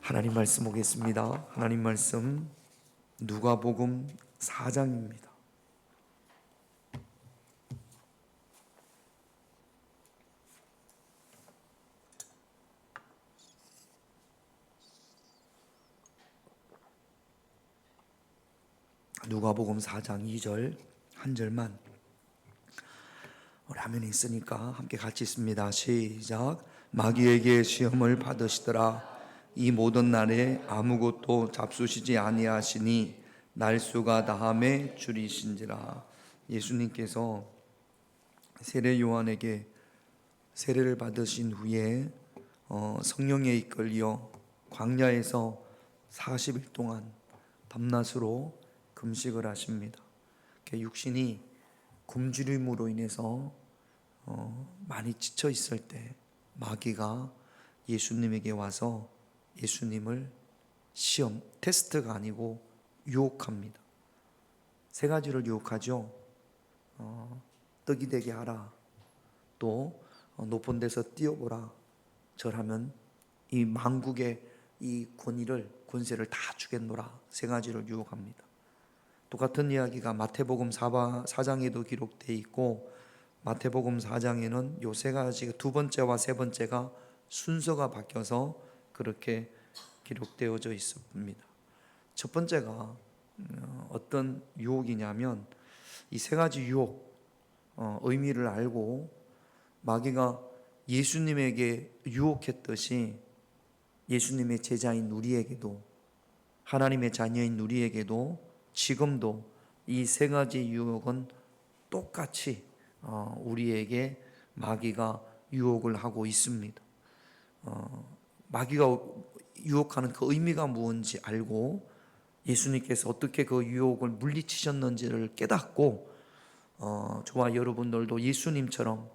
하나님 말씀 보겠습니다. 하나님 말씀 누가복음 4장입니다. 누가복음 4장 2절 한 절만 우리 화면에 있으니까 함께 같이 읽습니다. 시작. 마귀에게 시험을 받으시더라. 이 모든 날에 아무것도 잡수시지 아니하시니 날수가 다함에 줄이신지라. 예수님께서 세례 요한에게 세례를 받으신 후에 성령에 이끌려 광야에서 40일 동안 밤낮으로 금식을 하십니다. 육신이 굶주림으로 인해서 많이 지쳐 있을 때 마귀가 예수님에게 와서 예수님을 시험, 테스트가 아니고 유혹합니다. 세 가지를 유혹하죠. 떡이 되게 하라. 또 높은 데서 뛰어보라. 절하면 이 만국의 이 권세를 다 주겠노라. 세 가지를 유혹합니다. 똑같은 이야기가 마태복음 4장에도 기록되어 있고, 마태복음 4장에는 요 세 가지가 두 번째와 세 번째가 순서가 바뀌어서 그렇게 기록되어져 있습니다. 첫 번째가 어떤 유혹이냐면, 이 세 가지 유혹 의미를 알고 마귀가 예수님에게 유혹했듯이 예수님의 제자인 우리에게도, 하나님의 자녀인 우리에게도 지금도 이 세 가지 유혹은 똑같이 우리에게 마귀가 유혹을 하고 있습니다. 마귀가 유혹하는 그 의미가 무엇인지 알고 예수님께서 어떻게 그 유혹을 물리치셨는지를 깨닫고 저와 여러분들도 예수님처럼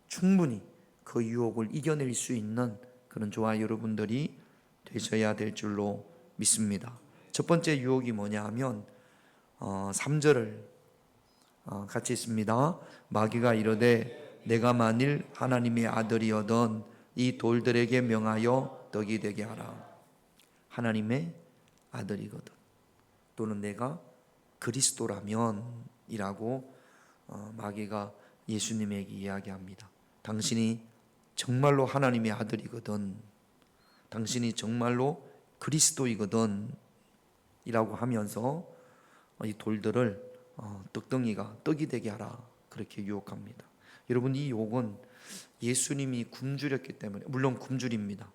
충분히 그 유혹을 이겨낼 수 있는 그런 저와 여러분들이 되셔야 될 줄로 믿습니다. 첫 번째 유혹이 뭐냐 하면 3절을 같이 읽습니다. 마귀가 이르되 내가 만일 하나님의 아들이어던 이 돌들에게 명하여 떡이 되게 하라. 하나님의 아들이거든, 또는 내가 그리스도라면 이라고 마귀가 예수님에게 이야기합니다. 당신이 정말로 하나님의 아들이거든, 당신이 정말로 그리스도이거든 이라고 하면서 이 돌들을 떡덩이가 떡이 되게 하라, 그렇게 유혹합니다. 여러분, 이 유혹은 예수님이 굶주렸기 때문에, 물론 굶주립니다.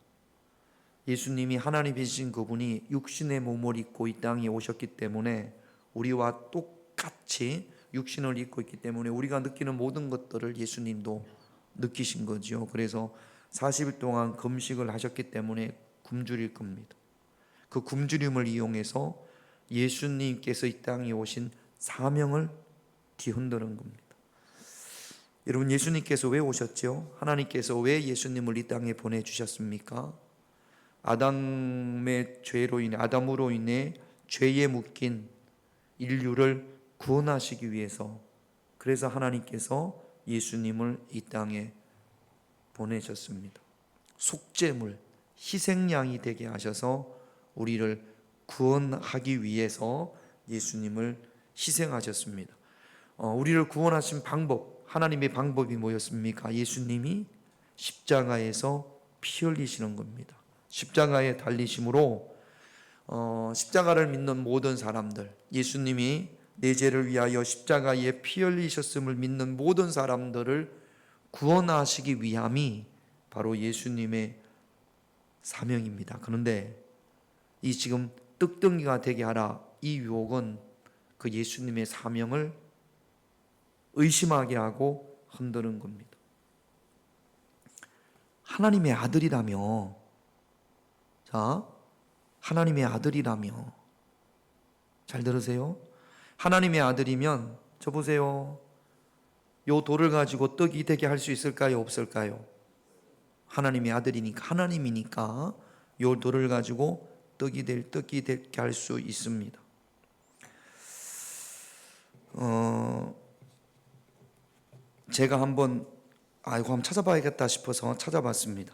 예수님이 하나님이신 그분이 육신의 몸을 입고 이 땅에 오셨기 때문에 우리와 똑같이 육신을 입고 있기 때문에 우리가 느끼는 모든 것들을 예수님도 느끼신 거죠. 그래서 40일 동안 금식을 하셨기 때문에 굶주릴 겁니다. 그 굶주림을 이용해서 예수님께서 이 땅에 오신 사명을 뒤흔드는 겁니다. 여러분, 예수님께서 왜 오셨죠? 하나님께서 왜 예수님을 이 땅에 보내주셨습니까? 아담으로 인해 죄에 묶인 인류를 구원하시기 위해서, 그래서 하나님께서 예수님을 이 땅에 보내셨습니다. 속죄물, 희생양이 되게 하셔서 우리를 구원하기 위해서 예수님을 희생하셨습니다. 우리를 구원하신 방법, 하나님의 방법이 뭐였습니까? 예수님이 십자가에서 피 흘리시는 겁니다. 십자가에 달리심으로 십자가를 믿는 모든 사람들, 예수님이 내 죄를 위하여 십자가에 피 흘리셨음을 믿는 모든 사람들을 구원하시기 위함이 바로 예수님의 사명입니다. 그런데 이 지금 떡덩이가 되게 하라, 이 유혹은 그 예수님의 사명을 의심하게 하고 흔드는 겁니다. 하나님의 아들이라며, 자, 하나님의 아들이라며, 잘 들으세요. 하나님의 아들이면, 저 보세요, 요 돌을 가지고 떡이 되게 할 수 있을까요, 없을까요? 하나님의 아들이니까, 하나님이니까 요 돌을 가지고 떡이 되게 할 수 있습니다. 제가 한번 한번 찾아봐야겠다 싶어서 찾아봤습니다.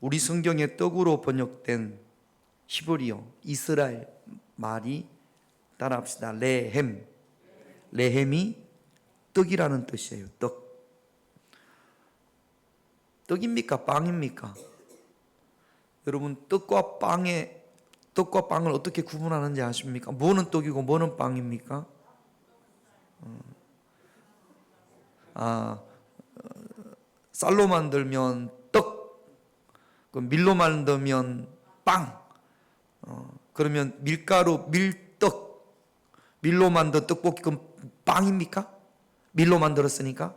우리 성경에 떡으로 번역된 히브리어 이스라엘 말이 따라합시다. 레헴. 레헴이 떡이라는 뜻이에요. 떡. 떡입니까? 빵입니까? 여러분, 떡과 빵을 어떻게 구분하는지 아십니까? 뭐는 떡이고 뭐는 빵입니까? 쌀로 만들면 떡, 밀로 만들면 빵. 그러면 밀가루, 밀떡, 밀로 만든 떡볶이 그럼 빵입니까? 밀로 만들었으니까?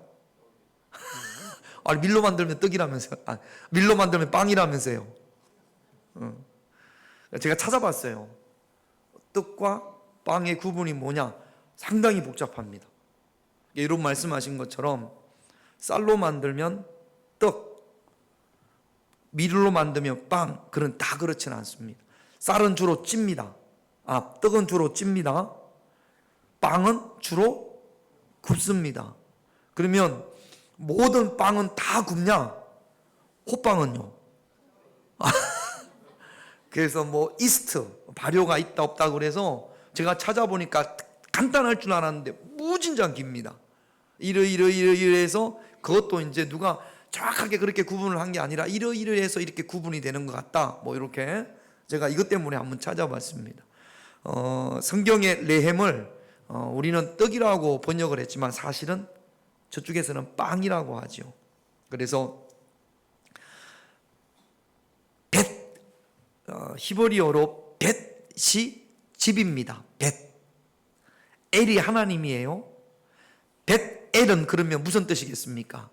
아니, 밀로 만들면 떡이라면서요. 밀로 만들면 빵이라면서요. 제가 찾아봤어요. 떡과 빵의 구분이 뭐냐? 상당히 복잡합니다. 이런 말씀하신 것처럼 쌀로 만들면 떡, 밀로 만들면 빵, 그런 다 그렇지는 않습니다. 쌀은 주로 찝니다. 떡은 주로 찝니다. 빵은 주로 굽습니다. 그러면 모든 빵은 다 굽냐? 호빵은요? 그래서 뭐 이스트, 발효가 있다 없다 그래서 제가 찾아보니까 간단할 줄 알았는데 무진장 깁니다. 이러해서 그것도 이제 누가 정확하게 그렇게 구분을 한 게 아니라 이러해서 이렇게 구분이 되는 것 같다. 뭐 이렇게 제가 이것 때문에 한번 찾아봤습니다. 성경의 레헴을 우리는 떡이라고 번역을 했지만 사실은 저쪽에서는 빵이라고 하죠. 그래서 벳, 히브리어로 벳이 집입니다. 벳. 엘이 하나님이에요. 벳엘은 그러면 무슨 뜻이겠습니까?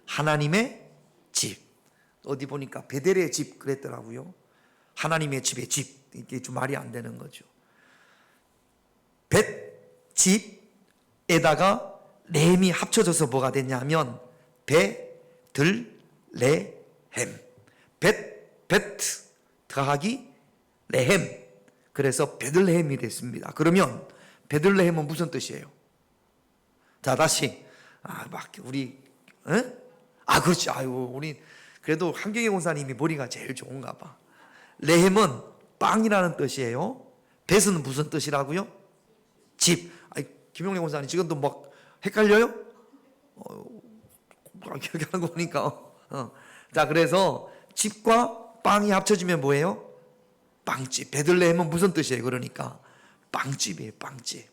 하나님의 집. 어디 보니까 베델의 집 그랬더라고요. 하나님의 집의 집. 이게 좀 말이 안 되는 거죠. 벳집에다가 렘이 합쳐져서 뭐가 됐냐면 베들레헴. 베트 더하기 레헴. 그래서 베들레헴이 됐습니다. 그러면 베들레헴은 무슨 뜻이에요? 자, 다시 우리 그렇지. 우리 그래도 한경애 권사님이 머리가 제일 좋은가 봐. 레헴은 빵이라는 뜻이에요. 벳은 무슨 뜻이라고요? 집. 김용래 권사님 지금도 막 헷갈려요? 기억하는 거 보니까. 자, 그래서 집과 빵이 합쳐지면 뭐예요? 빵집. 베들레헴은 무슨 뜻이에요? 그러니까 빵집이에요. 빵집.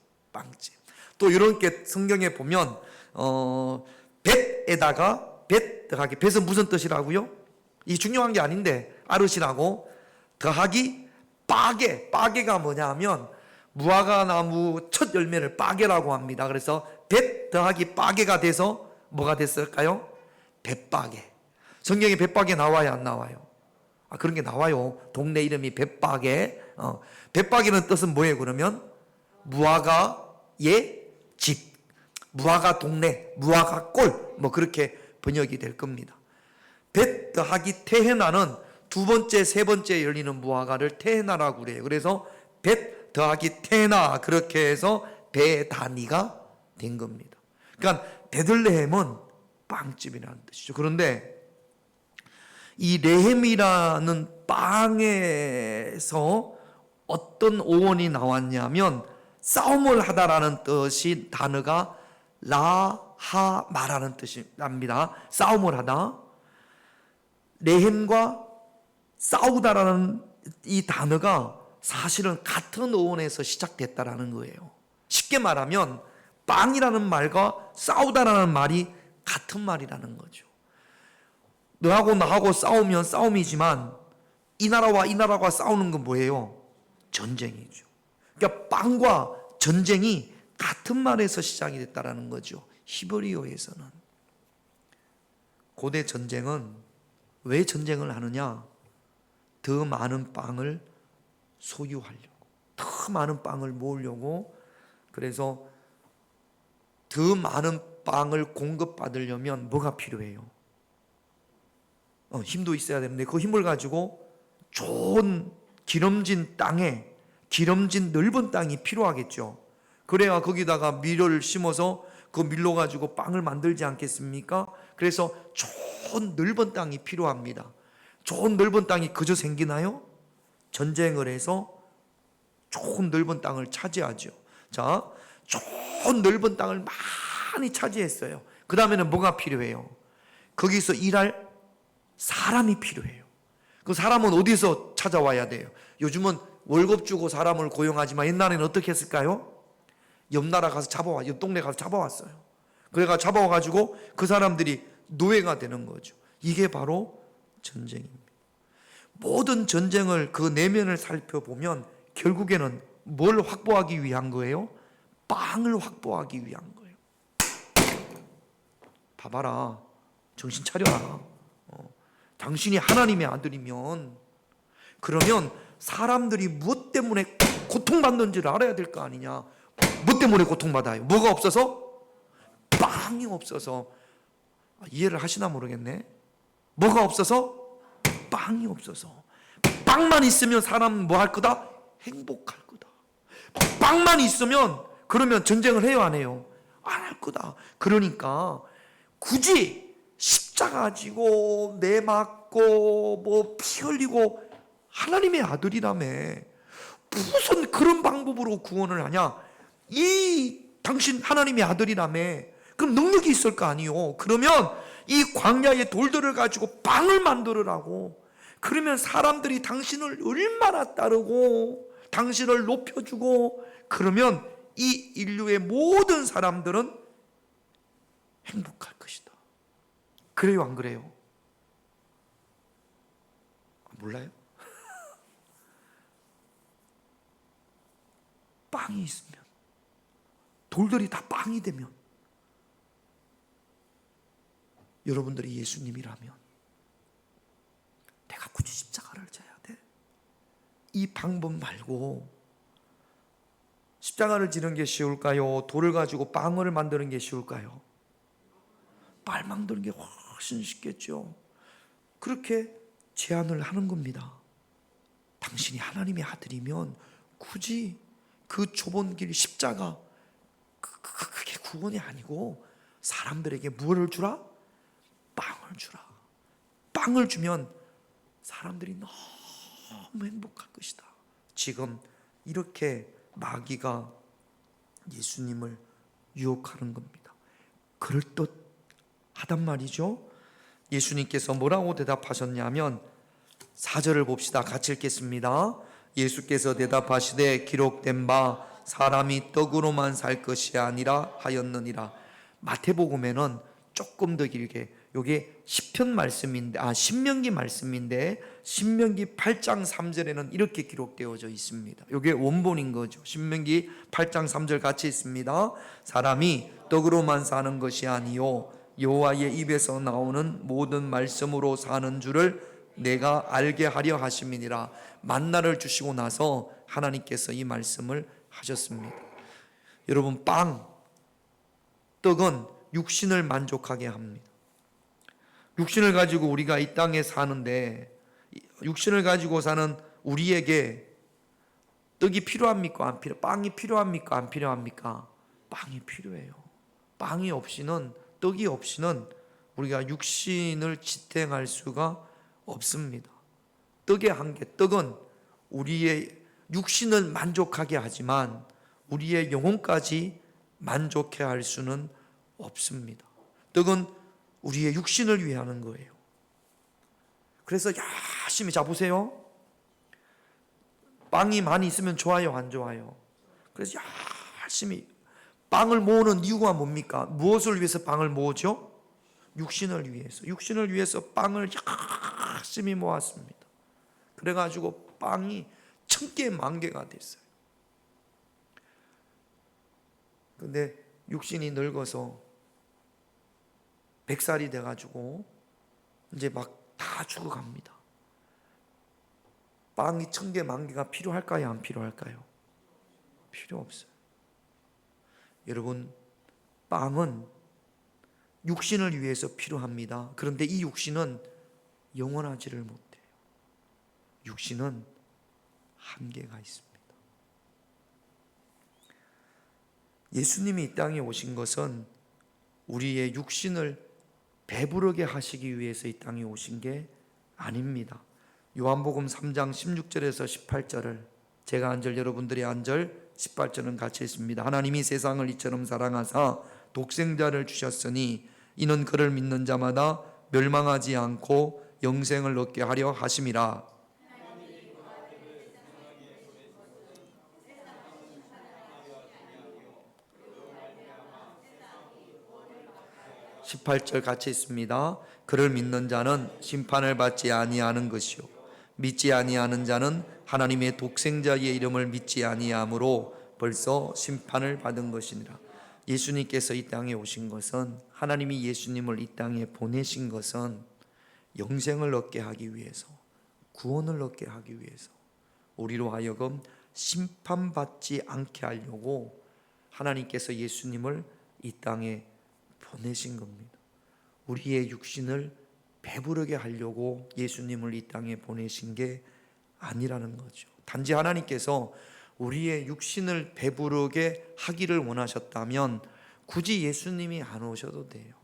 또 이렇게 성경에 보면 벳에다가 벳 더하기 벳은 무슨 뜻이라고요? 이 중요한 게 아닌데 알으시라고. 더하기 빠게가 뭐냐면 무화과 나무 첫 열매를 빠게라고 합니다. 그래서 벳 더하기 빠게가 돼서 뭐가 됐을까요? 벳빠게. 성경에 벳빠게 나와요, 안 나와요? 그런 게 나와요. 동네 이름이 벳빠게. 벳빠게는 뜻은 뭐예요? 그러면 무화과의 집, 무화과 동네, 무화과 꼴, 뭐 그렇게 번역이 될 겁니다. 벳 더하기 테헤나는 두 번째, 세 번째 열리는 무화과를 테헤나라고 그래요. 그래서 벳 더하기 테헤나, 그렇게 해서 베다니가 된 겁니다. 그러니까 베들레헴은 빵집이라는 뜻이죠. 그런데 이 레헴이라는 빵에서 어떤 어원이 나왔냐면 싸움을 하다라는 뜻이 단어가 라하마라는 뜻입니다. 싸움을 하다. 레헴과 싸우다라는 이 단어가 사실은 같은 어원에서 시작됐다라는 거예요. 쉽게 말하면 빵이라는 말과 싸우다라는 말이 같은 말이라는 거죠. 너하고 나하고 싸우면 싸움이지만 이 나라와 이 나라가 싸우는 건 뭐예요? 전쟁이죠. 그러니까 빵과 전쟁이 같은 말에서 시작이 됐다라는 거죠. 히브리어에서는. 고대 전쟁은 왜 전쟁을 하느냐? 더 많은 빵을 소유하려고, 더 많은 빵을 모으려고. 그래서 더 많은 빵을 공급받으려면 뭐가 필요해요? 힘도 있어야 되는데 그 힘을 가지고 좋은 기름진 땅에, 기름진 넓은 땅이 필요하겠죠. 그래야 거기다가 밀을 심어서 그 밀로 가지고 빵을 만들지 않겠습니까? 그래서 좋은 넓은 땅이 필요합니다. 좋은 넓은 땅이 그저 생기나요? 전쟁을 해서 좋은 넓은 땅을 차지하죠. 자, 좋은 넓은 땅을 많이 차지했어요. 그 다음에는 뭐가 필요해요? 거기서 일할 사람이 필요해요. 그 사람은 어디서 찾아와야 돼요? 요즘은 월급 주고 사람을 고용하지만 옛날에는 어떻게 했을까요? 옆 나라 가서 옆 동네 가서 잡아왔어요. 그래가 잡아와가지고 그 사람들이 노예가 되는 거죠. 이게 바로 전쟁입니다. 모든 전쟁을 그 내면을 살펴보면 결국에는 뭘 확보하기 위한 거예요? 빵을 확보하기 위한 거예요. 봐봐라, 정신 차려라. 당신이 하나님의 아들이면, 그러면 사람들이 무엇 때문에 고통받는지를 알아야 될 거 아니냐. 뭐 때문에 고통받아요? 뭐가 없어서? 빵이 없어서. 이해를 하시나 모르겠네. 뭐가 없어서? 빵이 없어서. 빵만 있으면 사람은 뭐 할 거다? 행복할 거다. 빵만 있으면 그러면 전쟁을 해요, 안 해요? 안 할 거다. 그러니까 굳이 십자가 지고 매 맞고 뭐 피 흘리고 하나님의 아들이라며 무슨 그런 방법으로 구원을 하냐? 이 당신 하나님의 아들이라며 그럼 능력이 있을 거 아니요? 그러면 이 광야의 돌들을 가지고 빵을 만들으라고. 그러면 사람들이 당신을 얼마나 따르고 당신을 높여주고, 그러면 이 인류의 모든 사람들은 행복할 것이다. 그래요, 안 그래요? 몰라요? 빵이 있으면, 돌들이 다 빵이 되면, 여러분들이 예수님이라면 내가 굳이 십자가를 져야 돼? 이 방법 말고 십자가를 지는 게 쉬울까요? 돌을 가지고 빵을 만드는 게 쉬울까요? 빵 만드는 게 훨씬 쉽겠죠. 그렇게 제안을 하는 겁니다. 당신이 하나님의 아들이면 굳이 그 좁은 길 십자가 그게 구원이 아니고 사람들에게 무엇을 주라? 빵을 주라. 빵을 주면 사람들이 너무 행복할 것이다. 지금 이렇게 마귀가 예수님을 유혹하는 겁니다. 그럴듯하단 말이죠. 예수님께서 뭐라고 대답하셨냐면 4절을 봅시다. 같이 읽겠습니다. 예수께서 대답하시되 기록된 바 사람이 떡으로만 살 것이 아니라 하였느니라. 마태복음에는 조금 더 길게, 요게 시편 말씀인데, 신명기 말씀인데 신명기 8장 3절에는 이렇게 기록되어져 있습니다. 요게 원본인 거죠. 신명기 8장 3절 같이 있습니다. 사람이 떡으로만 사는 것이 아니요 여호와의 입에서 나오는 모든 말씀으로 사는 줄을 내가 알게 하려 하심이니라. 만나를 주시고 나서 하나님께서 이 말씀을 하셨습니다. 여러분, 떡은 육신을 만족하게 합니다. 육신을 가지고 우리가 이 땅에 사는데, 육신을 가지고 사는 우리에게 떡이 필요합니까? 안 필요? 빵이 필요합니까? 안 필요합니까? 빵이 필요해요. 빵이 없이는, 떡이 없이는 우리가 육신을 지탱할 수가 없습니다. 떡의 한계, 떡은 우리의 육신을 만족하게 하지만 우리의 영혼까지 만족해 할 수는 없습니다. 떡은 우리의 육신을 위해 하는 거예요. 그래서 열심히, 자 보세요. 빵이 많이 있으면 좋아요, 안 좋아요? 그래서 열심히 빵을 모으는 이유가 뭡니까? 무엇을 위해서 빵을 모으죠? 육신을 위해서. 육신을 위해서 빵을 열심히 모았습니다. 그래가지고 빵이 1000개, 10,000개가 됐어요. 근데 육신이 늙어서 100살이 돼가지고 이제 막 다 죽어갑니다. 빵이 1000개, 10,000개가 필요할까요? 안 필요할까요? 필요 없어요. 여러분, 빵은 육신을 위해서 필요합니다. 그런데 이 육신은 영원하지를 못해요. 육신은 한계가 있습니다. 예수님이 이 땅에 오신 것은 우리의 육신을 배부르게 하시기 위해서 이 땅에 오신 게 아닙니다. 요한복음 3장 16절에서 18절을 제가 한 절 여러분들이 한 절 18절은 같이 있습니다. 하나님이 세상을 이처럼 사랑하사 독생자를 주셨으니 이는 그를 믿는 자마다 멸망하지 않고 영생을 얻게 하려 하심이라. 18절 같이 있습니다. 그를 믿는 자는 심판을 받지 아니하는 것이요 믿지 아니하는 자는 하나님의 독생자의 이름을 믿지 아니하므로 벌써 심판을 받은 것이니라. 예수님께서 이 땅에 오신 것은, 하나님이 예수님을 이 땅에 보내신 것은 영생을 얻게 하기 위해서, 구원을 얻게 하기 위해서, 우리로 하여금 심판받지 않게 하려고 하나님께서 예수님을 이 땅에 보내신 겁니다. 우리의 육신을 배부르게 하려고 예수님을 이 땅에 보내신 게 아니라는 거죠. 단지 하나님께서 우리의 육신을 배부르게 하기를 원하셨다면 굳이 예수님이 안 오셔도 돼요.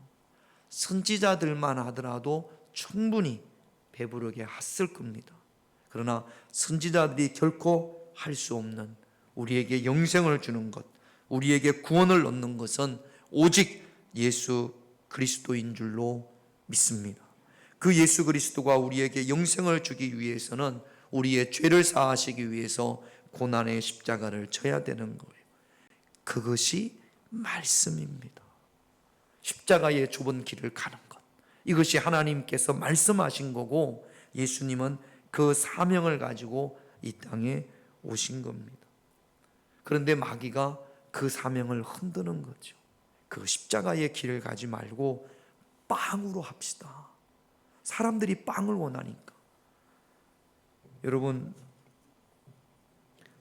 선지자들만 하더라도 충분히 배부르게 했을 겁니다. 그러나 선지자들이 결코 할 수 없는, 우리에게 영생을 주는 것, 우리에게 구원을 얻는 것은 오직 예수 그리스도인 줄로 믿습니다. 그 예수 그리스도가 우리에게 영생을 주기 위해서는 우리의 죄를 사하시기 위해서 고난의 십자가를 져야 되는 거예요. 그것이 말씀입니다. 십자가의 좁은 길을 가는 것, 이것이 하나님께서 말씀하신 거고, 예수님은 그 사명을 가지고 이 땅에 오신 겁니다. 그런데 마귀가 그 사명을 흔드는 거죠. 그 십자가의 길을 가지 말고 빵으로 합시다. 사람들이 빵을 원하니까. 여러분,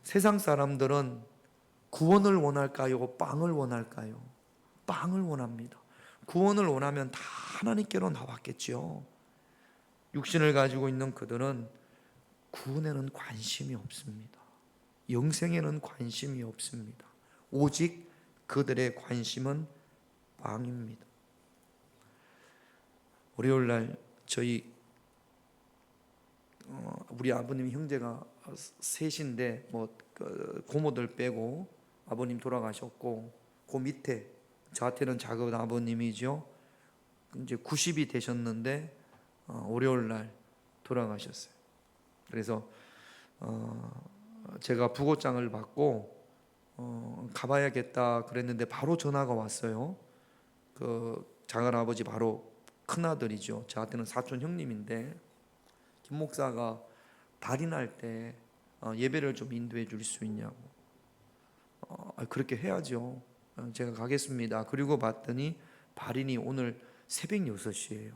세상 사람들은 구원을 원할까요? 빵을 원할까요? 빵을 원합니다. 구원을 원하면 다 하나님께로 나왔겠죠. 육신을 가지고 있는 그들은 구원에는 관심이 없습니다. 영생에는 관심이 없습니다. 오직 그들의 관심은 빵입니다. 월요일날 저희 우리 아버님 형제가 셋인데 고모들 빼고 아버님 돌아가셨고, 그 밑에 저한테는 작은 아버님이죠. 이제 90이 되셨는데 월요일날 돌아가셨어요. 그래서 제가 부고장을 받고 가봐야겠다 그랬는데 바로 전화가 왔어요. 그 작은 아버지 바로 큰 아들이죠. 저한테는 사촌 형님인데, 김 목사가 발인할 때 예배를 좀 인도해 줄 수 있냐고. 그렇게 해야죠. 제가 가겠습니다. 그리고 봤더니 발인이 오늘 새벽 6시예요.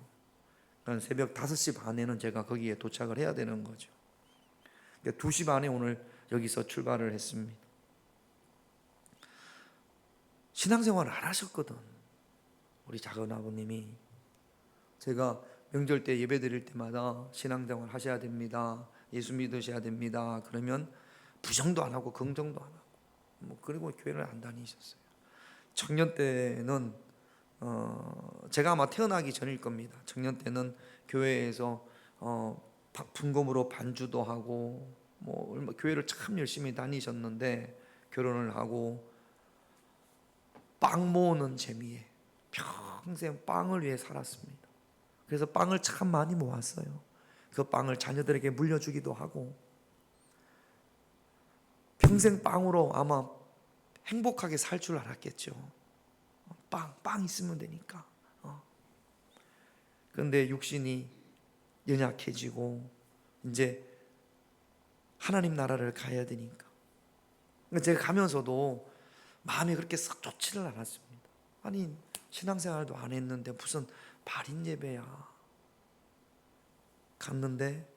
그러니까 새벽 5시 반에는 제가 거기에 도착을 해야 되는 거죠. 그러니까 2시 반에 오늘 여기서 출발을 했습니다. 신앙생활을 안 하셨거든, 우리 작은 아버님이. 제가 명절 때 예배 드릴 때마다 신앙생활 하셔야 됩니다, 예수 믿으셔야 됩니다 그러면 부정도 안 하고 긍정도 안 하고 그리고 교회를 안 다니셨어요. 청년 때는 제가 아마 태어나기 전일 겁니다. 청년 때는 교회에서 분금으로 반주도 하고 교회를 참 열심히 다니셨는데, 결혼을 하고 빵 모으는 재미에 평생 빵을 위해 살았습니다. 그래서 빵을 참 많이 모았어요. 그 빵을 자녀들에게 물려주기도 하고, 평생 빵으로 아마 행복하게 살 줄 알았겠죠. 빵 있으면 되니까. 그런데 육신이 연약해지고 이제 하나님 나라를 가야 되니까. 제가 가면서도 마음이 그렇게 썩 좋지를 않았습니다. 아니, 신앙생활도 안 했는데 무슨 발인 예배야. 갔는데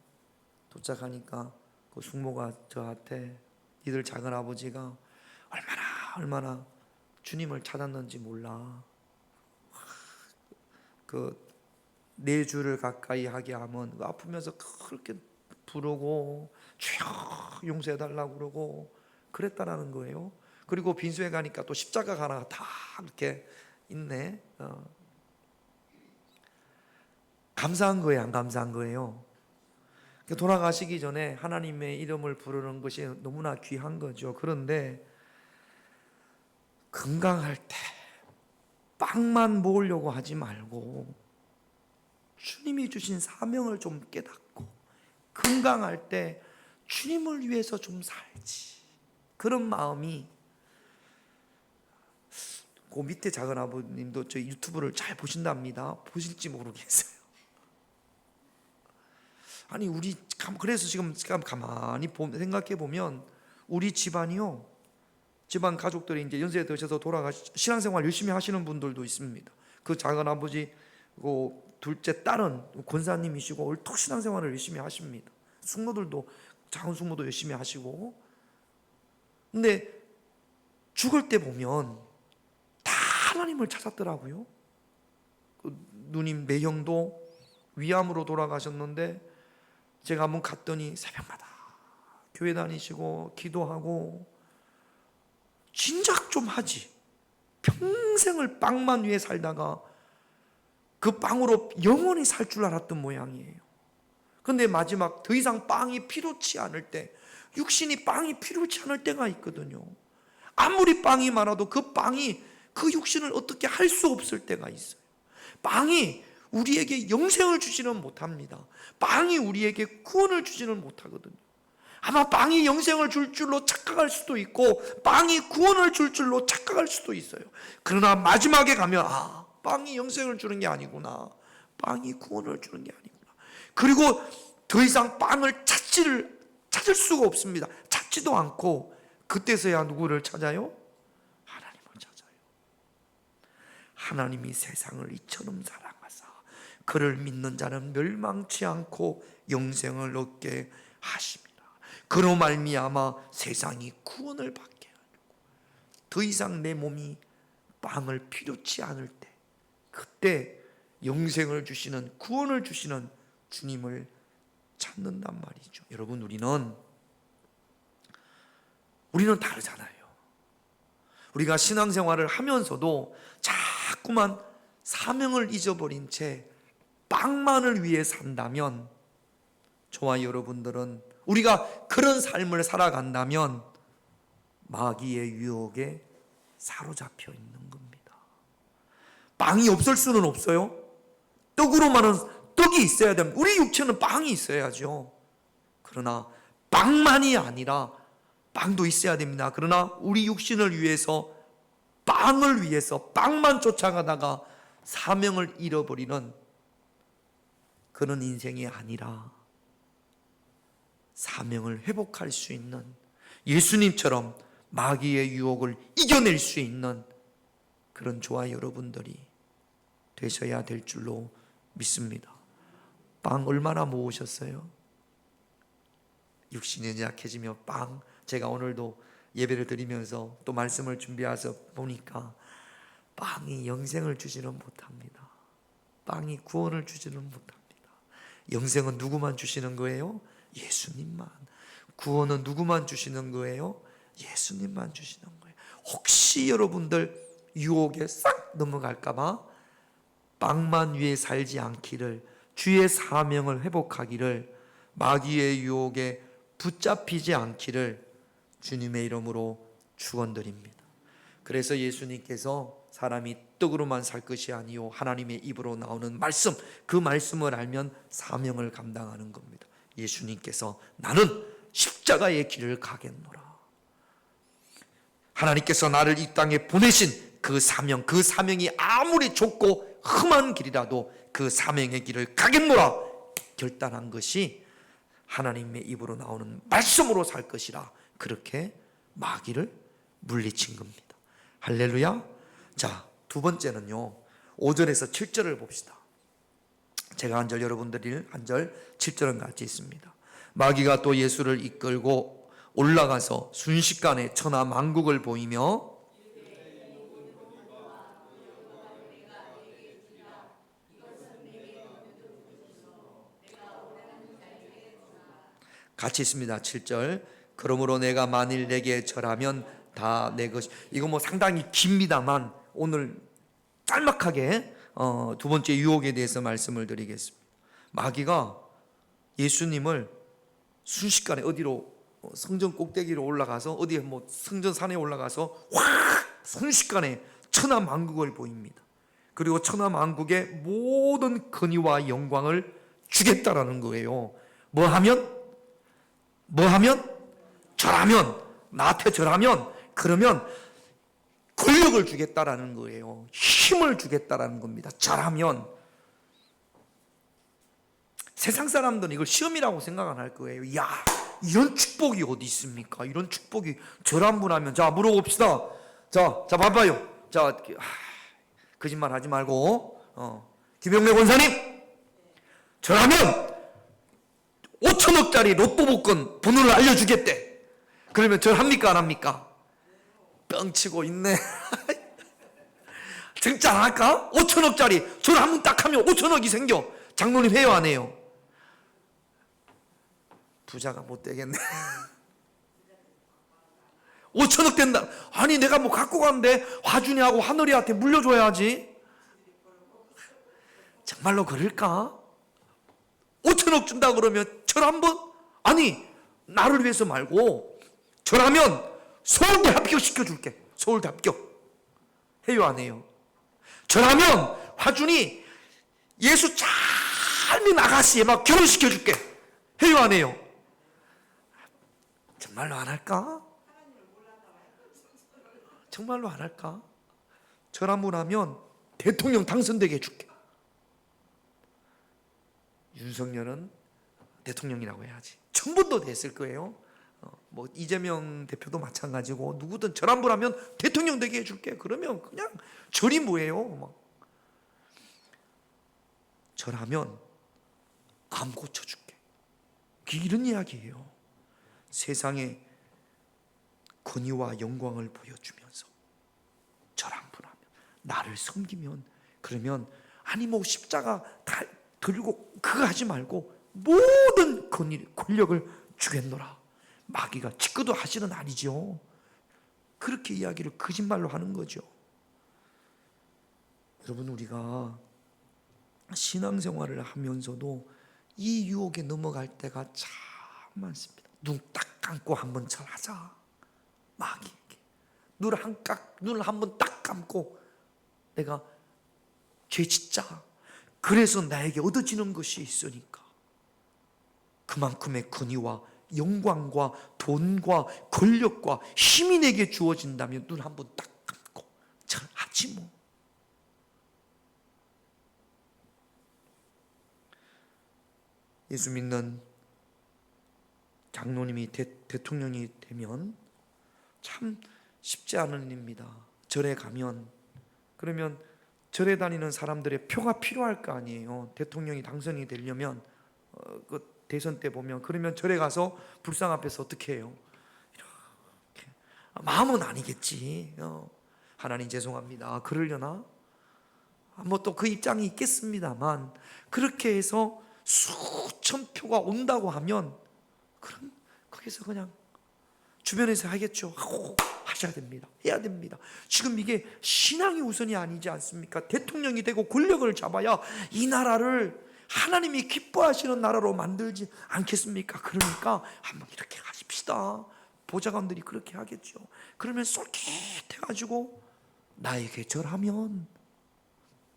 도착하니까 그 숙모가 저한테, 니들 작은 아버지가 얼마나 주님을 찾았는지 몰라. 그 4주를 가까이 하게 하면 아프면서 그렇게 부르고 주여 용서해달라고 그러고 그랬다라는 거예요. 그리고 빈소에 가니까 또 십자가가 하나 다 이렇게 있네. 감사한 거예요, 안 감사한 거예요? 돌아가시기 전에 하나님의 이름을 부르는 것이 너무나 귀한 거죠. 그런데 건강할 때 빵만 먹으려고 하지 말고 주님이 주신 사명을 좀 깨닫고 건강할 때 주님을 위해서 좀 살지, 그런 마음이. 그 밑에 작은 아버님도 저 유튜브를 잘 보신답니다. 보실지 모르겠어요. 아니 우리 그래서 지금 가만히 생각해 보면 우리 집안이요, 집안 가족들이 이제 연세에 드셔서 신앙생활 열심히 하시는 분들도 있습니다. 그 작은 아버지 그 둘째 딸은 권사님이시고 얼토 신앙생활을 열심히 하십니다. 숙모들도, 작은 숙모도 열심히 하시고. 근데 죽을 때 보면 다 하나님을 찾았더라고요. 그 누님 매형도 위암으로 돌아가셨는데 제가 한번 갔더니 새벽마다 교회 다니시고 기도하고 진작 좀 하지, 평생을 빵만 위해 살다가 그 빵으로 영원히 살 줄 알았던 모양이에요. 근데 마지막 더 이상 빵이 필요치 않을 때, 육신이 빵이 필요치 않을 때가 있거든요. 아무리 빵이 많아도 그 빵이 그 육신을 어떻게 할 수 없을 때가 있어요. 빵이 우리에게 영생을 주지는 못합니다. 빵이 우리에게 구원을 주지는 못하거든요. 아마 빵이 영생을 줄 줄로 착각할 수도 있고 빵이 구원을 줄 줄로 착각할 수도 있어요. 그러나 마지막에 가면 빵이 영생을 주는 게 아니구나, 빵이 구원을 주는 게 아니구나. 그리고 더 이상 빵을 찾을 수가 없습니다. 찾지도 않고 그때서야 누구를 찾아요? 하나님을 찾아요. 하나님이 세상을 이처럼 사랑하사 그를 믿는 자는 멸망치 않고 영생을 얻게 하십니다. 그로 말미암아 세상이 구원을 받게 하고 더 이상 내 몸이 빵을 필요치 않을 때, 그때 영생을 주시는, 구원을 주시는 주님을 찾는단 말이죠. 여러분, 우리는 다르잖아요. 우리가 신앙생활을 하면서도 자꾸만 사명을 잊어버린 채 빵만을 위해 산다면, 저와 여러분들은 우리가 그런 삶을 살아간다면 마귀의 유혹에 사로잡혀 있는 겁니다. 빵이 없을 수는 없어요. 떡으로만은 떡이 있어야 됩니다. 우리 육체는 빵이 있어야죠. 그러나 빵만이 아니라 빵도 있어야 됩니다. 그러나 우리 육신을 위해서, 빵을 위해서 빵만 쫓아가다가 사명을 잃어버리는 그런 인생이 아니라 사명을 회복할 수 있는, 예수님처럼 마귀의 유혹을 이겨낼 수 있는 그런 저와 여러분들이 되셔야 될 줄로 믿습니다. 빵 얼마나 모으셨어요? 육신이 약해지며 빵, 제가 오늘도 예배를 드리면서 또 말씀을 준비해서 보니까 빵이 영생을 주지는 못합니다. 빵이 구원을 주지는 못합니다. 영생은 누구만 주시는 거예요? 예수님만. 구원은 누구만 주시는 거예요? 예수님만 주시는 거예요. 혹시 여러분들 유혹에 싹 넘어갈까봐 빵만 위해 살지 않기를, 주의 사명을 회복하기를, 마귀의 유혹에 붙잡히지 않기를 주님의 이름으로 축원드립니다. 그래서 예수님께서 사람이 떡으로만 살 것이 아니요 하나님의 입으로 나오는 말씀, 그 말씀을 알면 사명을 감당하는 겁니다. 예수님께서 나는 십자가의 길을 가겠노라. 하나님께서 나를 이 땅에 보내신 그 사명, 그 사명이 아무리 좁고 험한 길이라도 그 사명의 길을 가겠노라 결단한 것이 하나님의 입으로 나오는 말씀으로 살 것이라, 그렇게 마귀를 물리친 겁니다. 할렐루야. 자, 두 번째는요, 5절에서 7절을 봅시다. 제가 한 절, 여러분들이 한 절, 7절은 같이 있습니다. 마귀가 또 예수를 이끌고 올라가서 순식간에 천하 만국을 보이며 같이 있습니다. 7절. 그러므로 내가 만일 내게 절하면 다 내 것이. 이거 뭐 상당히 깁니다만 오늘 짤막하게 두 번째 유혹에 대해서 말씀을 드리겠습니다. 마귀가 예수님을 순식간에 어디로 성전 꼭대기로 올라가서 어디에 뭐 성전 산에 올라가서 확 순식간에 천하만국을 보입니다. 그리고 천하만국의 모든 권위와 영광을 주겠다라는 거예요. 뭐 하면? 절하면, 나한테 절하면, 그러면 권력을 주겠다라는 거예요. 힘을 주겠다라는 겁니다. 절하면. 세상 사람들은 이걸 시험이라고 생각 안 할 거예요. 야, 이런 축복이 어디 있습니까? 이런 축복이 절한분하면, 자, 물어봅시다. 자, 봐봐요. 자, 거짓말 하지 말고, 김영래 권사님, 절하면 5천억짜리 로또 복권 번호를 알려주겠대. 그러면 절합니까 안 합니까? 뻥치고 있네. 진짜 안 할까? 5천억짜리 절 한 번 딱 하면 5천억이 생겨. 장로님 해요 안 해요? 부자가 못 되겠네. 5천억 된다. 아니 내가 뭐 갖고 갔는데 화준이하고 하늘이한테 물려줘야지. 정말로 그럴까? 5천억 준다 그러면 절 한 번? 아니 나를 위해서 말고 절하면 서울대 합격시켜줄게. 서울대 합격. 해요 안 해요? 절하면 화준이 예수 잘 믿는 아가씨에 막 결혼시켜줄게. 해요 안 해요? 정말로 안 할까? 정말로 안 할까? 절한번 하면 대통령 당선되게 해줄게. 윤석열은 대통령이라고 해야지. 천번도 됐을 거예요. 뭐 이재명 대표도 마찬가지고 누구든 절한번 하면 대통령 되게 해줄게. 그러면 그냥 절이 뭐예요? 막. 절하면 암 고쳐줄게. 이런 이야기예요. 세상에 권위와 영광을 보여주면서 절한분하면 나를 섬기면 그러면 아니 뭐 십자가 들고 그거 하지 말고 모든 권력을 주겠노라. 마귀가 짓거도 하시는 아니죠. 그렇게 이야기를 거짓말로 하는 거죠. 여러분 우리가 신앙생활을 하면서도 이 유혹에 넘어갈 때가 참 많습니다. 눈 딱 감고 한번 절하자. 마귀에게 눈을 한번 딱 감고 내가 죄 짓자. 그래서 나에게 얻어지는 것이 있으니까 그만큼의 권위와 영광과 돈과 권력과 힘이 내게 주어진다면 눈 한번 딱 감고 절하지 뭐. 예수 믿는 장로님이 대통령이 되면 참 쉽지 않은 일입니다. 절에 가면 그러면 절에 다니는 사람들의 표가 필요할 거 아니에요. 대통령이 당선이 되려면 그 대선 때 보면 그러면 절에 가서 불상 앞에서 어떻게 해요? 이렇게 마음은 아니겠지. 하나님 죄송합니다. 그러려나? 뭐 또 그 입장이 있겠습니다만 그렇게 해서 수천 표가 온다고 하면 그럼 거기서 그냥 주변에서 하겠죠. 하셔야 됩니다. 해야 됩니다. 지금 이게 신앙이 우선이 아니지 않습니까? 대통령이 되고 권력을 잡아야 이 나라를 하나님이 기뻐하시는 나라로 만들지 않겠습니까? 그러니까 한번 이렇게 하십시다. 보좌관들이 그렇게 하겠죠. 그러면 솔깃해가지고 나에게 절하면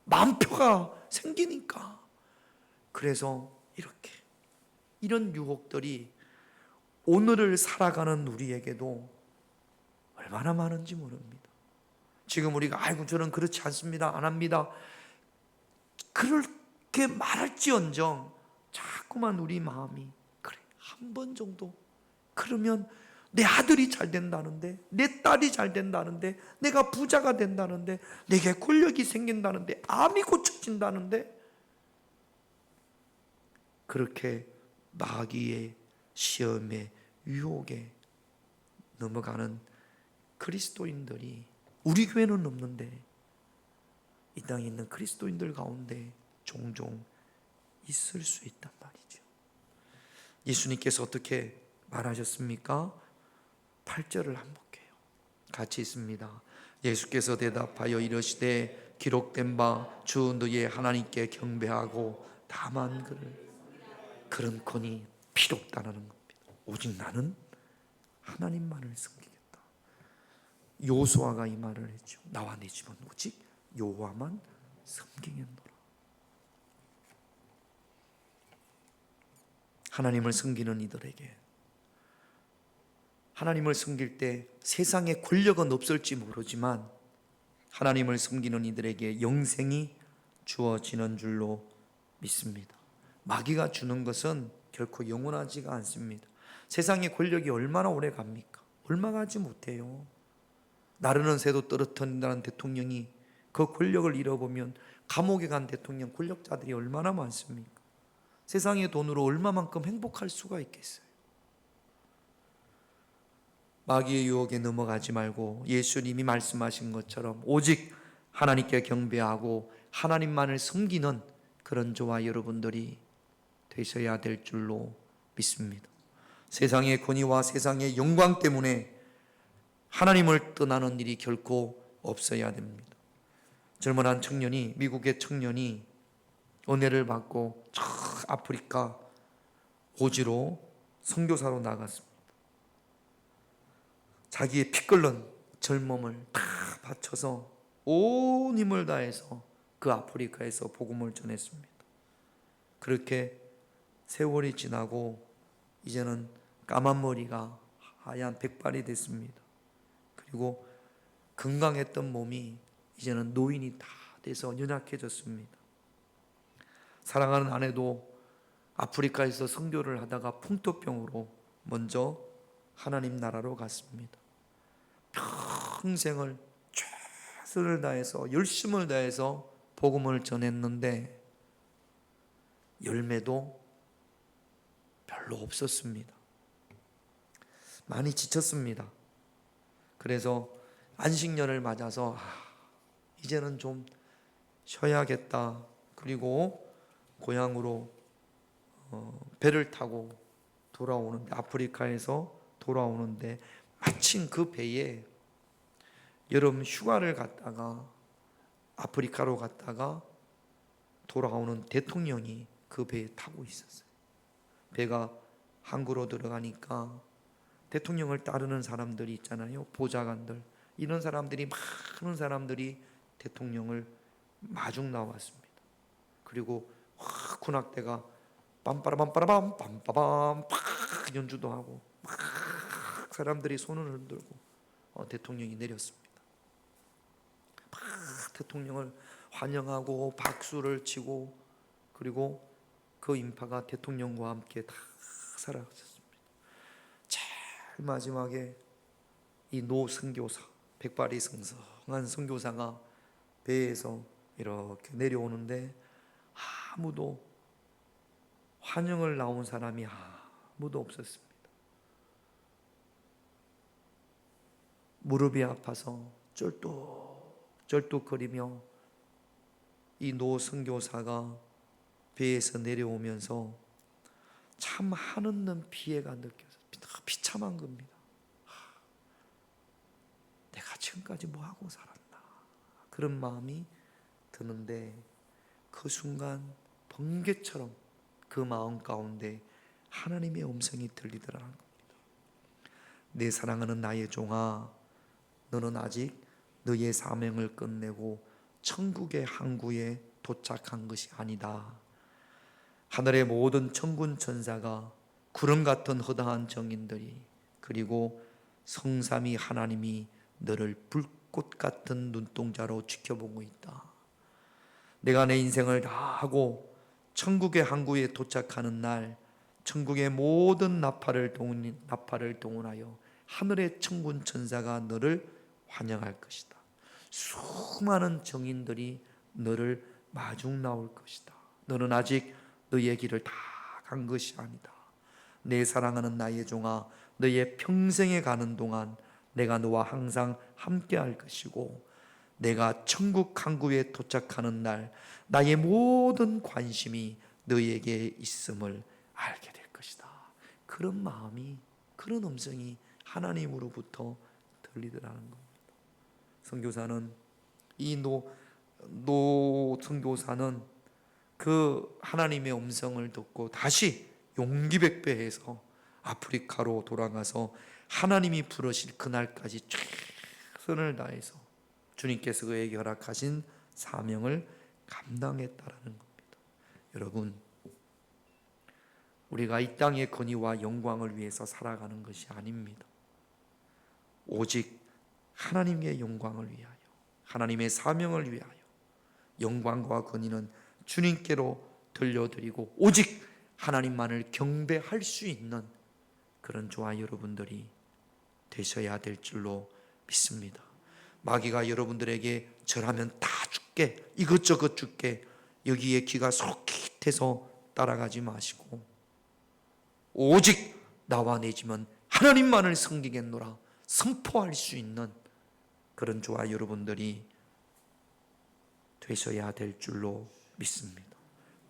만표가 생기니까. 그래서 이렇게 이런 유혹들이 오늘을 살아가는 우리에게도 얼마나 많은지 모릅니다. 지금 우리가 아이고 저는 그렇지 않습니다. 안 합니다. 그렇게 말할지언정 자꾸만 우리 마음이 그래 한 번 정도 그러면 내 아들이 잘 된다는데 내 딸이 잘 된다는데 내가 부자가 된다는데 내게 권력이 생긴다는데 암이 고쳐진다는데 그렇게 마귀의 시험에 유혹에 넘어가는 그리스도인들이 우리 교회는 없는데 이 땅에 있는 그리스도인들 가운데 종종 있을 수 있단 말이죠. 예수님께서 어떻게 말하셨습니까? 8절을 한번 볼게요. 같이 있습니다. 예수께서 대답하여 이르시되 기록된 바 주 너의 하나님께 경배하고 다만 그런 권이 필요 없다는 겁니다. 오직 나는 하나님만을 섬기겠다. 요수아가 이 말을 했죠. 나와 내 집은 오직 여호와만 섬기겠노라. 하나님을 섬기는 이들에게, 하나님을 섬길 때 세상에 권력은 없을지 모르지만 하나님을 섬기는 이들에게 영생이 주어지는 줄로 믿습니다. 마귀가 주는 것은 결코 영원하지가 않습니다. 세상의 권력이 얼마나 오래 갑니까? 얼마 가지 못해요. 나르는 새도 떨어뜨린다는 대통령이 그 권력을 잃어보면 감옥에 간 대통령, 권력자들이 얼마나 많습니까? 세상의 돈으로 얼마만큼 행복할 수가 있겠어요? 마귀의 유혹에 넘어가지 말고 예수님이 말씀하신 것처럼 오직 하나님께 경배하고 하나님만을 섬기는 그런 저와 여러분들이 되셔야 될 줄로 믿습니다. 세상의 권위와 세상의 영광 때문에 하나님을 떠나는 일이 결코 없어야 됩니다. 젊은 한 청년이, 미국의 청년이 은혜를 받고 저 아프리카 오지로 선교사로 나갔습니다. 자기의 피 끓는 젊음을 다 바쳐서 온 힘을 다해서 그 아프리카에서 복음을 전했습니다. 그렇게 세월이 지나고 이제는 까만 머리가 하얀 백발이 됐습니다. 그리고 건강했던 몸이 이제는 노인이 다 돼서 연약해졌습니다. 사랑하는 아내도 아프리카에서 선교를 하다가 풍토병으로 먼저 하나님 나라로 갔습니다. 평생을 최선을 다해서 열심을 다해서 복음을 전했는데 열매도 별로 없었습니다. 많이 지쳤습니다. 그래서 안식년을 맞아서 이제는 좀 쉬어야겠다. 그리고 고향으로 배를 타고 돌아오는데, 아프리카에서 돌아오는데 마침 그 배에 여름 휴가를 갔다가 아프리카로 갔다가 돌아오는 대통령이 그 배에 타고 있었어요. 배가 항구로 들어가니까 대통령을 따르는 사람들이 있잖아요. 보좌관들, 이런 사람들이, 많은 사람들이 대통령을 마중 나왔습니다. 그리고 군악대가 빰빠라빰빠라빰 빰빠밤 팍 연주도 하고 막 사람들이 손을 흔들고 대통령이 내렸습니다. 막 대통령을 환영하고 박수를 치고, 그리고 그 인파가 대통령과 함께 다 사라졌습니다. 제일 마지막에 이 노 선교사, 백발이 성성한 선교사가 배에서 이렇게 내려오는데 아무도, 환영을 나온 사람이 아무도 없었습니다. 무릎이 아파서 쩔뚝쩔뚝거리며 이 노 선교사가 배에서 내려오면서 참 한없는 피해가 느껴져서 비참한 겁니다. 내가 지금까지 뭐하고 살았나, 그런 마음이 드는데 그 순간 번개처럼 그 마음 가운데 하나님의 음성이 들리더라는 겁니다. 내 사랑하는 나의 종아, 너는 아직 너의 사명을 끝내고 천국의 항구에 도착한 것이 아니다. 하늘의 모든 천군 천사가, 구름 같은 허다한 정인들이, 그리고 성삼위 하나님이 너를 불꽃 같은 눈동자로 지켜보고 있다. 내가 내 인생을 다 하고 천국의 항구에 도착하는 날, 천국의 모든 나팔을 동원하여 하늘의 천군 천사가 너를 환영할 것이다. 수많은 정인들이 너를 마중 나올 것이다. 너는 아직 너의 길을 다 간 것이 아니다. 내 사랑하는 나의 종아, 너의 평생에 가는 동안 내가 너와 항상 함께 할 것이고, 내가 천국 항구에 도착하는 날 나의 모든 관심이 너에게 있음을 알게 될 것이다. 그런 마음이, 그런 음성이 하나님으로부터 들리더라는 겁니다. 선교사는, 이 노 선교사는 그 하나님의 음성을 듣고 다시 용기백배해서 아프리카로 돌아가서 하나님이 부르실 그날까지 최선을 다해서 주님께서 그에게 허락하신 사명을 감당했다라는 겁니다. 여러분, 우리가 이 땅의 권위와 영광을 위해서 살아가는 것이 아닙니다. 오직 하나님의 영광을 위하여, 하나님의 사명을 위하여 영광과 권위는 주님께로 돌려드리고 오직 하나님만을 경배할 수 있는 그런 저와 여러분들이 되셔야 될 줄로 믿습니다. 마귀가 여러분들에게 절하면 다 줄게, 이것저것 줄게, 여기에 귀가 솔깃해서 따라가지 마시고 오직 나와 내 집은 하나님만을 섬기겠노라 선포할 수 있는 그런 저와 여러분들이 되셔야 될 줄로 믿습니다.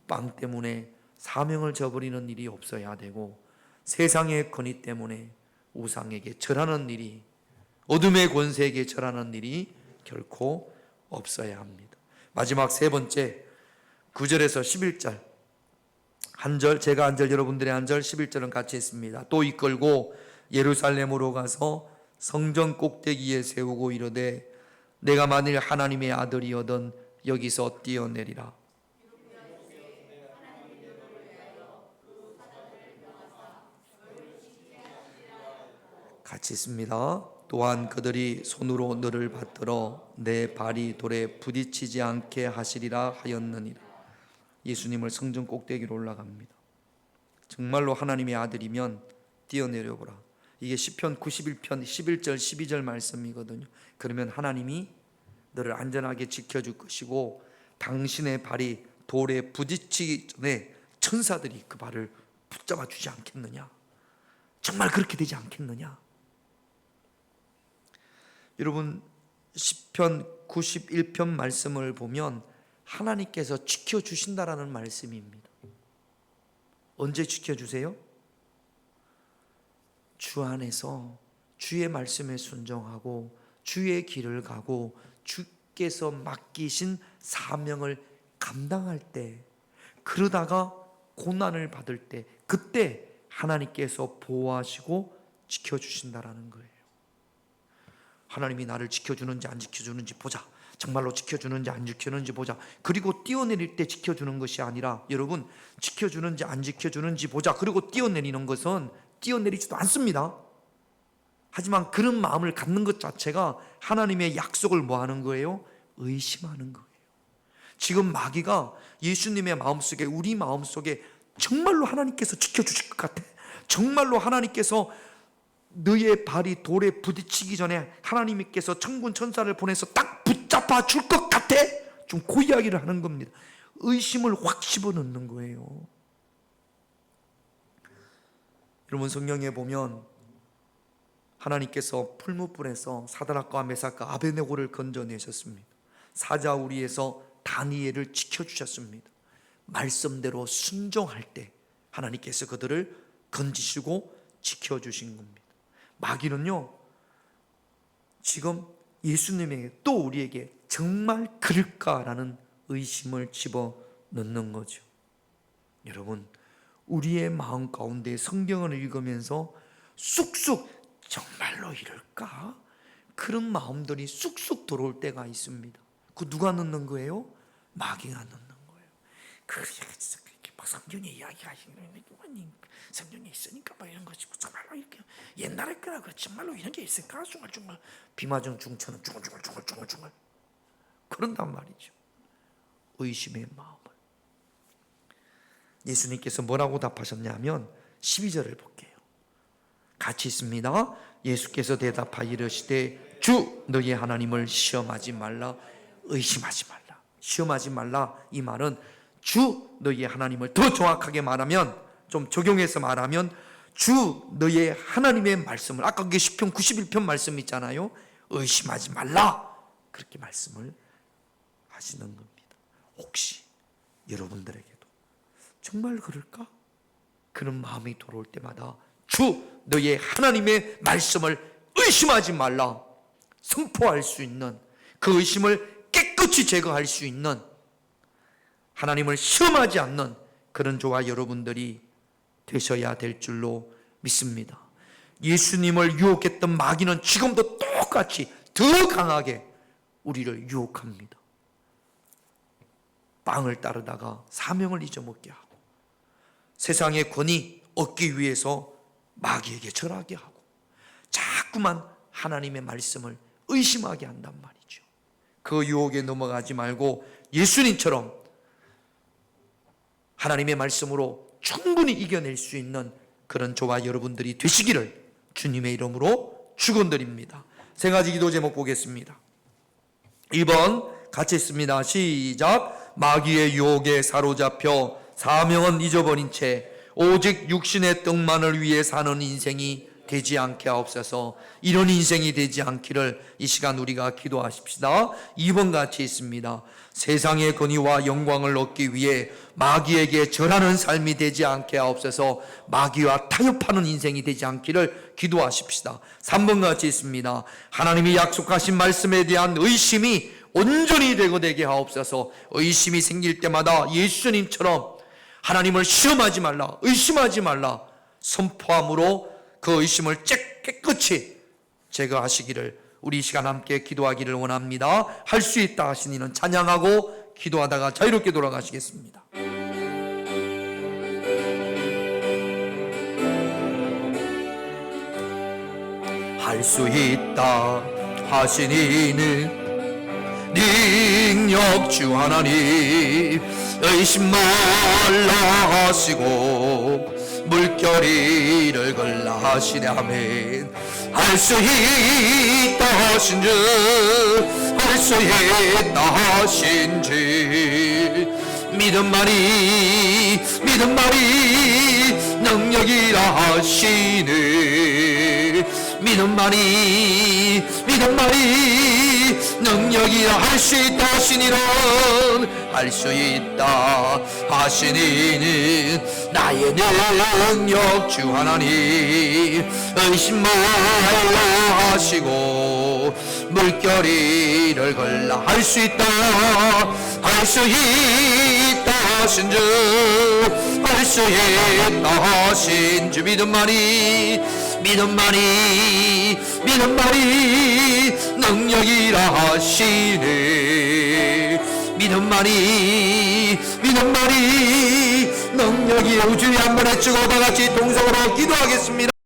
빵 때문에 사명을 저버리는 일이 없어야 되고, 세상의 권위 때문에 우상에게 절하는 일이, 어둠의 권세에게 절하는 일이 결코 없어야 합니다. 마지막 세 번째, 9절에서 11절 한 절, 제가 한 절, 여러분들의 한 절, 11절은 같이 했습니다. 또 이끌고 예루살렘으로 가서 성전 꼭대기에 세우고 이르되 내가 만일 하나님의 아들이거든 여기서 뛰어내리라. 같이 있습니다. 또한 그들이 손으로 너를 받들어 내 발이 돌에 부딪히지 않게 하시리라 하였느니라. 예수님을 성전 꼭대기로 올라갑니다. 정말로 하나님의 아들이면 뛰어내려보라. 이게 시편 91편 11절 12절 말씀이거든요. 그러면 하나님이 너를 안전하게 지켜줄 것이고 당신의 발이 돌에 부딪히기 전에 천사들이 그 발을 붙잡아 주지 않겠느냐. 정말 그렇게 되지 않겠느냐. 여러분, 시편 91편 말씀을 보면 하나님께서 지켜주신다라는 말씀입니다. 언제 지켜주세요? 주 안에서 주의 말씀에 순종하고 주의 길을 가고 주께서 맡기신 사명을 감당할 때, 그러다가 고난을 받을 때, 그때 하나님께서 보호하시고 지켜주신다라는 거예요. 하나님이 나를 지켜주는지 안 지켜주는지 보자. 정말로 지켜주는지 안 지켜주는지 보자. 그리고 뛰어내릴 때 지켜주는 것이 아니라, 여러분, 지켜주는지 안 지켜주는지 보자 그리고 뛰어내리는 것은 뛰어내리지도 않습니다. 하지만 그런 마음을 갖는 것 자체가 하나님의 약속을 뭐 하는 거예요? 의심하는 거예요. 지금 마귀가 예수님의 마음속에, 우리 마음속에 정말로 하나님께서 지켜주실 것 같아, 정말로 하나님께서 너의 발이 돌에 부딪히기 전에 하나님께서 천군 천사를 보내서 딱 붙잡아 줄 것 같아, 좀 그 이야기를 하는 겁니다. 의심을 확 집어넣는 거예요. 여러분, 성경에 보면 하나님께서 풀무불에서 사드락과 메삭과 아베네고를 건져내셨습니다. 사자우리에서 다니엘을 지켜주셨습니다. 말씀대로 순종할 때 하나님께서 그들을 건지시고 지켜주신 겁니다. 마귀는요, 지금 예수님에게 또 우리에게 정말 그럴까라는 의심을 집어넣는 거죠. 여러분, 우리의 마음 가운데 성경을 읽으면서 쑥쑥 정말로 이럴까? 그런 마음들이 쑥쑥 들어올 때가 있습니다. 그 누가 넣는 거예요? 마귀가 넣는 거예요. 그렇게 성경에 이야기하시는 성경에 있으니까 뭐 이런 거지, 정말로 이렇게 옛날에 거나 그렇지, 정말로 이런 게 있을까? 중얼중얼 비마중 중천은 중얼중얼 그런단 말이죠. 의심의 마음을. 예수님께서 뭐라고 답하셨냐면 12절을 볼게요. 같이 있습니다. 예수께서 대답하여 이르시되 주 너희 하나님을 시험하지 말라, 의심하지 말라. 시험하지 말라, 이 말은 주 너희 하나님을 더 정확하게 말하면, 좀 적용해서 말하면 주 너희 하나님의 말씀을, 아까 그게 시편 91편 말씀 있잖아요. 의심하지 말라, 그렇게 말씀을 하시는 겁니다. 혹시 여러분들에게도 정말 그럴까? 그런 마음이 돌아올 때마다 주 너희 하나님의 말씀을 의심하지 말라 선포할 수 있는, 그 의심을 깨끗이 제거할 수 있는, 하나님을 시험하지 않는 그런 저와 여러분들이 되셔야 될 줄로 믿습니다. 예수님을 유혹했던 마귀는 지금도 똑같이 더 강하게 우리를 유혹합니다. 빵을 따르다가 사명을 잊어먹게 하고, 세상의 권위 얻기 위해서 마귀에게 절하게 하고, 자꾸만 하나님의 말씀을 의심하게 한단 말이죠. 그 유혹에 넘어가지 말고 예수님처럼 하나님의 말씀으로 충분히 이겨낼 수 있는 그런 저와 여러분들이 되시기를 주님의 이름으로 축원드립니다. 세 가지 기도 제목 보겠습니다. 1번 같이 읽습니다. 시작. 마귀의 유혹에 사로잡혀 사명은 잊어버린 채 오직 육신의 떡만을 위해 사는 인생이 되지 않게 하옵소서. 이런 인생이 되지 않기를 이 시간 우리가 기도하십시다. 2번 같이 있습니다. 세상의 권위와 영광을 얻기 위해 마귀에게 절하는 삶이 되지 않게 하옵소서. 마귀와 타협하는 인생이 되지 않기를 기도하십시다. 3번 같이 있습니다. 하나님이 약속하신 말씀에 대한 의심이 온전히 되게 하옵소서. 의심이 생길 때마다 예수님처럼 하나님을 시험하지 말라, 의심하지 말라 선포함으로 그 의심을 깨끗이 제거하시기를 우리 이 시간 함께 기도하기를 원합니다. 할 수 있다 하신 이는 찬양하고 기도하다가 자유롭게 돌아가시겠습니다. 할 수 있다 하신 이는 능력 주 하나님, 의심 말라 하시고 물결이를 걸라 하시네. 아멘. 할 수 있다 하신 주, 할 수 있다 하신 주, 믿음만이 능력이라 하시네. 믿음만이 능력이라 할 수 있다 하시니는, 할 수 있다 하시니는 나의 능력 주 하나님, 의심 말라 하시고 물결이를 걸라. 할 수 있다 하신 주, 할 수 있다 하신 주, 믿음만이 능력이라 하시네. 믿음만이 능력이 우주에 한 번에 찍어 다같이 동성으로 기도하겠습니다.